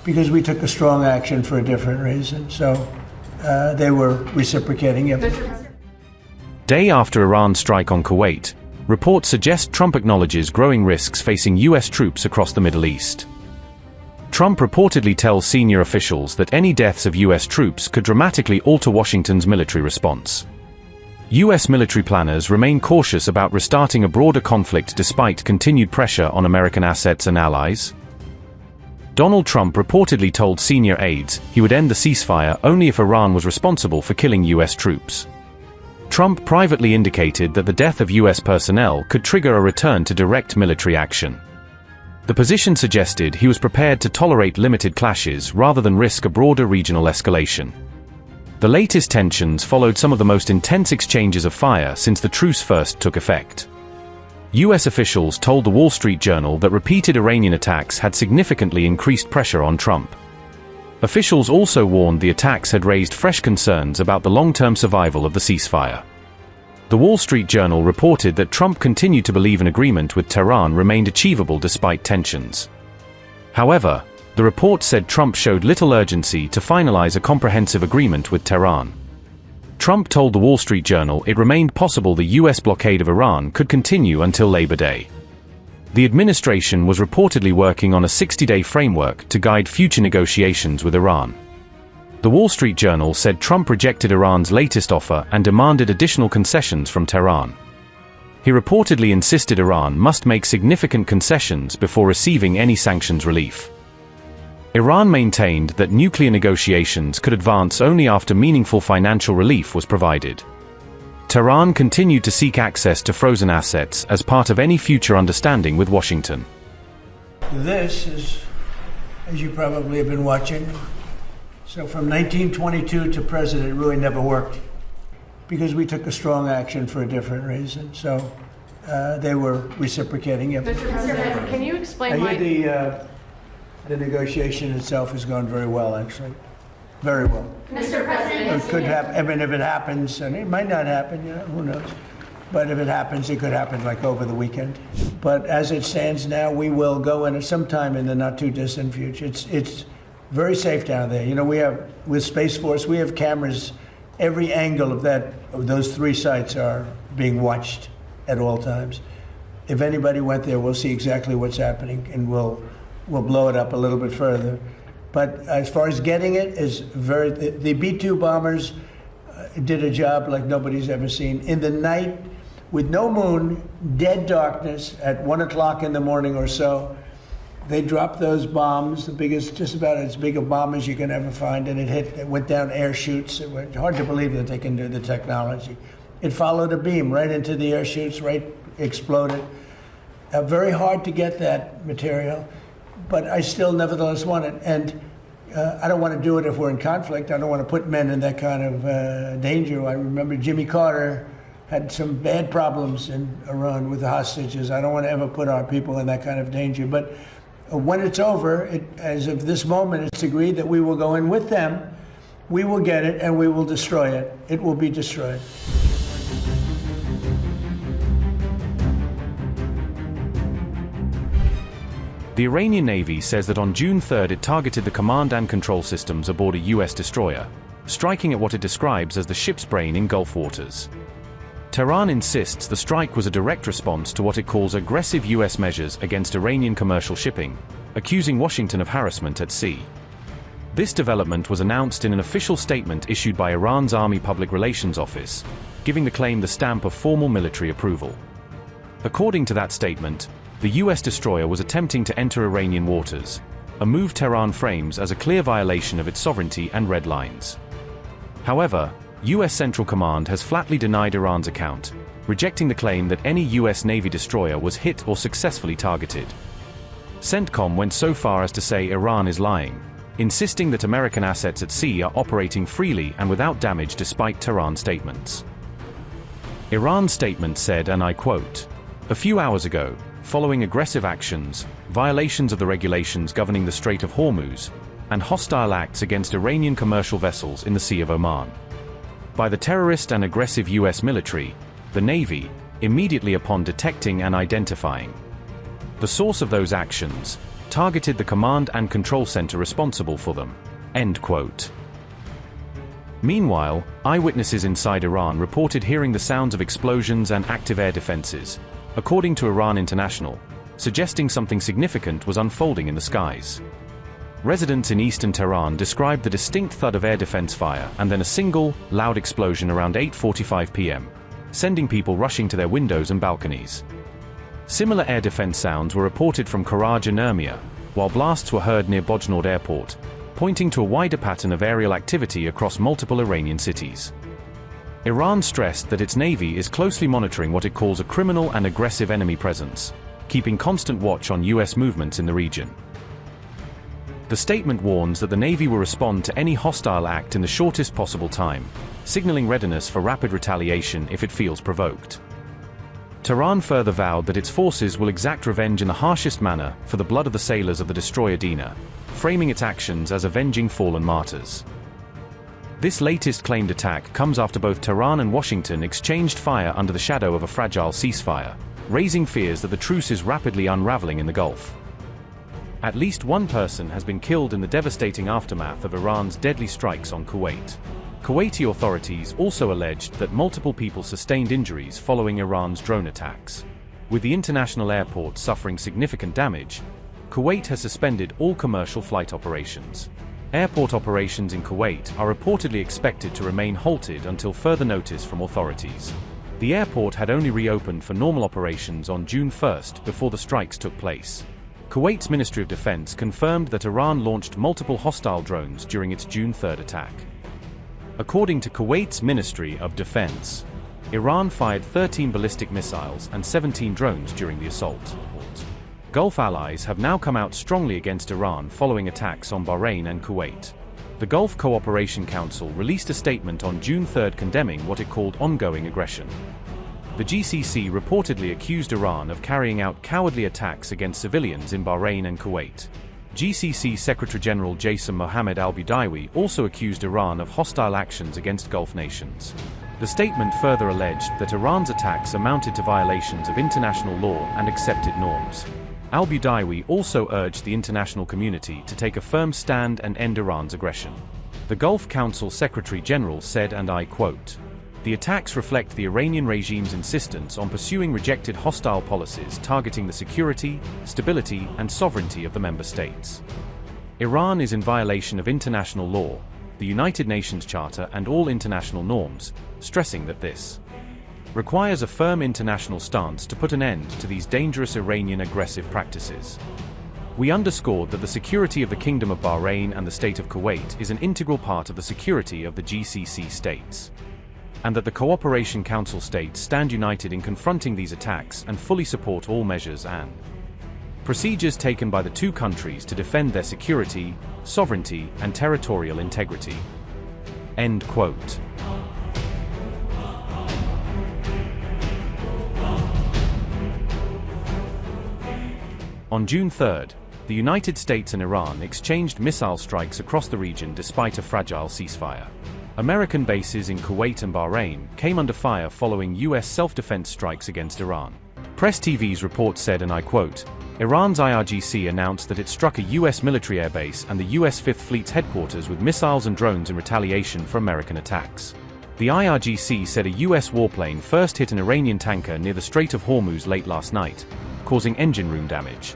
because we took a strong action for a different reason. So they were reciprocating it. Day after Iran's strike on Kuwait, reports suggest Trump acknowledges growing risks facing U.S. troops across the Middle East. Trump reportedly tells senior officials that any deaths of U.S. troops could dramatically alter Washington's military response. U.S. military planners remain cautious about restarting a broader conflict despite continued pressure on American assets and allies. Donald Trump reportedly told senior aides he would end the ceasefire only if Iran was responsible for killing U.S. troops. Trump privately indicated that the death of U.S. personnel could trigger a return to direct military action. The position suggested he was prepared to tolerate limited clashes rather than risk a broader regional escalation. The latest tensions followed some of the most intense exchanges of fire since the truce first took effect. U.S. officials told the Wall Street Journal that repeated Iranian attacks had significantly increased pressure on Trump. Officials also warned the attacks had raised fresh concerns about the long-term survival of the ceasefire. The Wall Street Journal reported that Trump continued to believe an agreement with Tehran remained achievable despite tensions. However, the report said Trump showed little urgency to finalize a comprehensive agreement with Tehran. Trump told the Wall Street Journal it remained possible the U.S. blockade of Iran could continue until Labor Day. The administration was reportedly working on a 60-day framework to guide future negotiations with Iran. The Wall Street Journal said Trump rejected Iran's latest offer and demanded additional concessions from Tehran. He reportedly insisted Iran must make significant concessions before receiving any sanctions relief. Iran maintained that nuclear negotiations could advance only after meaningful financial relief was provided. Tehran continued to seek access to frozen assets as part of any future understanding with Washington. This is, as you probably have been watching, so from 1922 to present, it really never worked because we took a strong action for a different reason. So they were reciprocating it. Mr. President, can you explain why? The negotiation itself has gone very well, actually. Very well. Mr. President, it could happen. I mean, if it happens, and it might not happen, who knows? But if it happens, it could happen like over the weekend. But as it stands now, we will go in sometime in the not too distant future. It's very safe down there. We have, with Space Force, we have cameras. Every angle of those three sites are being watched at all times. If anybody went there, we'll see exactly what's happening, and we'll blow it up a little bit further. But as far as getting it, the B-2 bombers did a job like nobody's ever seen. In the night, with no moon, dead darkness, at 1 o'clock in the morning or so, they dropped those bombs, the biggest, just about as big a bomb as you can ever find, and it went down air chutes. It was hard to believe that they can do the technology. It followed a beam right into the air chutes, exploded. Very hard to get that material. But I still nevertheless want it. And I don't want to do it if we're in conflict. I don't want to put men in that kind of danger. I remember Jimmy Carter had some bad problems in Iran with the hostages. I don't want to ever put our people in that kind of danger. But when it's over, as of this moment, it's agreed that we will go in with them. We will get it and we will destroy it. It will be destroyed. The Iranian Navy says that on June 3rd it targeted the command and control systems aboard a U.S. destroyer, striking at what it describes as the ship's brain in Gulf waters. Tehran insists the strike was a direct response to what it calls aggressive U.S. measures against Iranian commercial shipping, accusing Washington of harassment at sea. This development was announced in an official statement issued by Iran's Army Public Relations Office, giving the claim the stamp of formal military approval. According to that statement, the U.S. destroyer was attempting to enter Iranian waters, a move Tehran frames as a clear violation of its sovereignty and red lines. However, U.S. Central Command has flatly denied Iran's account, rejecting the claim that any U.S. Navy destroyer was hit or successfully targeted. CENTCOM went so far as to say Iran is lying, insisting that American assets at sea are operating freely and without damage despite Tehran's statements. Iran's statement said, and I quote, "A few hours ago, following aggressive actions, violations of the regulations governing the Strait of Hormuz, and hostile acts against Iranian commercial vessels in the Sea of Oman, by the terrorist and aggressive U.S. military, the Navy, immediately upon detecting and identifying the source of those actions, targeted the command and control center responsible for them. End quote. Meanwhile, eyewitnesses inside Iran reported hearing the sounds of explosions and active air defenses, according to Iran International, suggesting something significant was unfolding in the skies. Residents in eastern Tehran described the distinct thud of air defense fire and then a single, loud explosion around 8:45 p.m., sending people rushing to their windows and balconies. Similar air defense sounds were reported from Karaj and Urmia, while blasts were heard near Bojnord Airport, pointing to a wider pattern of aerial activity across multiple Iranian cities. Iran stressed that its navy is closely monitoring what it calls a criminal and aggressive enemy presence, keeping constant watch on U.S. movements in the region. The statement warns that the Navy will respond to any hostile act in the shortest possible time, signaling readiness for rapid retaliation if it feels provoked. Tehran further vowed that its forces will exact revenge in the harshest manner for the blood of the sailors of the destroyer Dina, framing its actions as avenging fallen martyrs. This latest claimed attack comes after both Tehran and Washington exchanged fire under the shadow of a fragile ceasefire, raising fears that the truce is rapidly unraveling in the Gulf. At least one person has been killed in the devastating aftermath of Iran's deadly strikes on Kuwait. Kuwaiti authorities also alleged that multiple people sustained injuries following Iran's drone attacks. With the international airport suffering significant damage, Kuwait has suspended all commercial flight operations. Airport operations in Kuwait are reportedly expected to remain halted until further notice from authorities. The airport had only reopened for normal operations on June 1st before the strikes took place. Kuwait's Ministry of Defense confirmed that Iran launched multiple hostile drones during its June 3rd attack. According to Kuwait's Ministry of Defense, Iran fired 13 ballistic missiles and 17 drones during the assault. Gulf allies have now come out strongly against Iran following attacks on Bahrain and Kuwait. The Gulf Cooperation Council released a statement on June 3rd condemning what it called ongoing aggression. The GCC reportedly accused Iran of carrying out cowardly attacks against civilians in Bahrain and Kuwait. GCC Secretary-General Jassim Mohammed al-Budaiwi also accused Iran of hostile actions against Gulf nations. The statement further alleged that Iran's attacks amounted to violations of international law and accepted norms. Al-Budaiwi also urged the international community to take a firm stand and end Iran's aggression. The Gulf Council Secretary-General said, and I quote, "The attacks reflect the Iranian regime's insistence on pursuing rejected hostile policies targeting the security, stability, and sovereignty of the member states. Iran is in violation of international law, the United Nations Charter, and all international norms, stressing that this requires a firm international stance to put an end to these dangerous Iranian aggressive practices. We underscored that the security of the Kingdom of Bahrain and the State of Kuwait is an integral part of the security of the GCC states, and that the Cooperation Council states stand united in confronting these attacks and fully support all measures and procedures taken by the two countries to defend their security, sovereignty, and territorial integrity." End quote. On June 3rd, the United States and Iran exchanged missile strikes across the region despite a fragile ceasefire. American bases in Kuwait and Bahrain came under fire following U.S. self-defense strikes against Iran. Press TV's report said, and I quote, "Iran's IRGC announced that it struck a U.S. military airbase and the U.S. Fifth Fleet's headquarters with missiles and drones in retaliation for American attacks. The IRGC said a U.S. warplane first hit an Iranian tanker near the Strait of Hormuz late last night, causing engine room damage.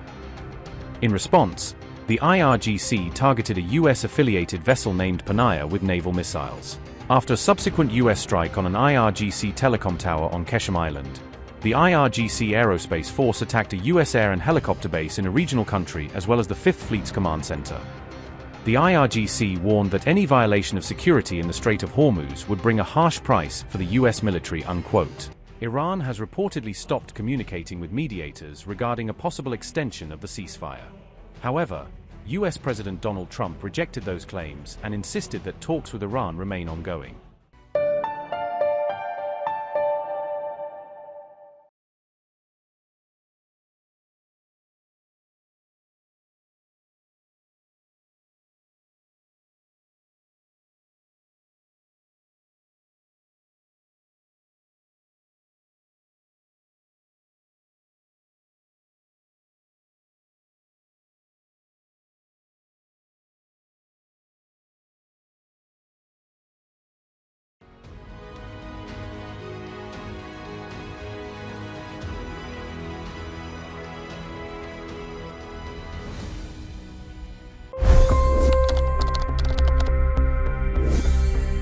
In response, the IRGC targeted a U.S.-affiliated vessel named Panaya with naval missiles. After a subsequent U.S. strike on an IRGC telecom tower on Keshem Island, the IRGC Aerospace Force attacked a U.S. air and helicopter base in a regional country as well as the Fifth Fleet's command center. The IRGC warned that any violation of security in the Strait of Hormuz would bring a harsh price for the U.S. military, unquote. Iran has reportedly stopped communicating with mediators regarding a possible extension of the ceasefire. However, U.S. President Donald Trump rejected those claims and insisted that talks with Iran remain ongoing.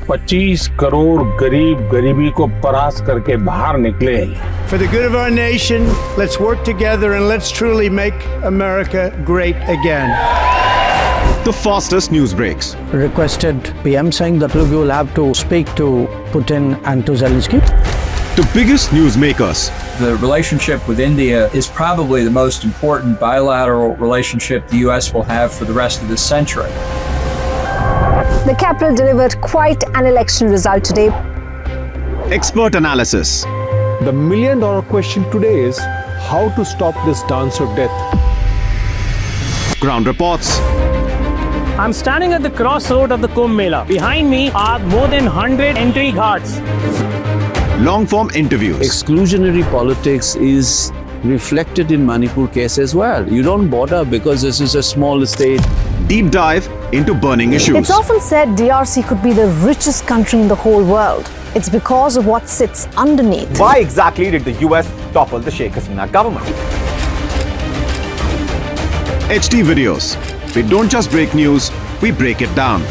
125 crore गरीब गरीबी को परास्त करके बाहर निकले। For the good of our nation, let's work together and let's truly make America great again. The fastest news breaks. Requested PM saying that look, you will have to speak to Putin and to Zelensky. The biggest newsmakers. The relationship with India is probably the most important bilateral relationship the U.S. will have for the rest of this century. The capital delivered quite an election result today. Expert analysis. The million-dollar question today is how to stop this dance of death. Ground reports. I'm standing at the crossroad of the Kumbh Mela. Behind me are more than 100 entry guards. Long-form interviews. Exclusionary politics is reflected in Manipur case as well. You don't bother because this is a small state. Deep dive into burning issues. It's often said DRC could be the richest country in the whole world. It's because of what sits underneath. Why exactly did the US topple the Sheikh Hasina government? HT videos. We don't just break news, we break it down.